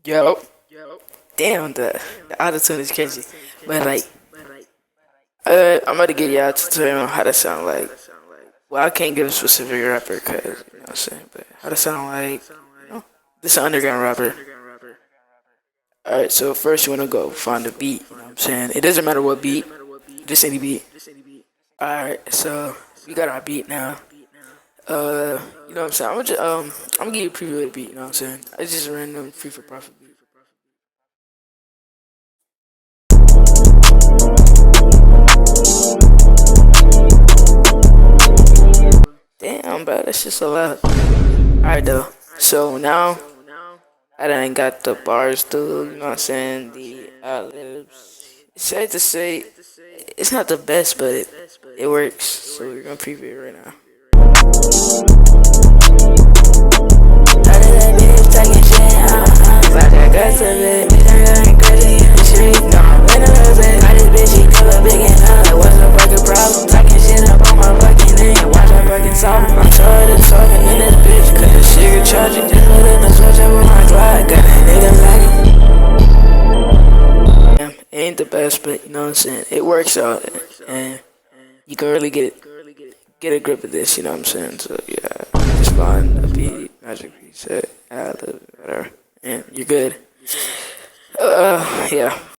Yo, damn, the autotune is crazy. But like, I'm about to get y'all to tell you how to sound like. Well, I can't give a specific rapper because you know what I'm saying, but how to sound like, this underground rapper. Alright, so first you wanna go find a beat. You know what I'm saying? It doesn't matter what beat, just any beat. Alright, so we got our beat now. You know what I'm saying? I'm gonna give you a preview of the beat. You know what I'm saying? It's just a random free for profit beat. Damn, bro, that's just a lot. Alright, though. So now I done got the bars through. You know what I'm saying? The ad-libs. It's sad to say it's not the best, but it works. So we're gonna preview it right now. It ain't the best, but you know what I'm saying? It works out, and you can really get a grip of this, you know what I'm saying? So yeah, just find a beat, magic reset, ad lib, whatever, and you're good. Yeah.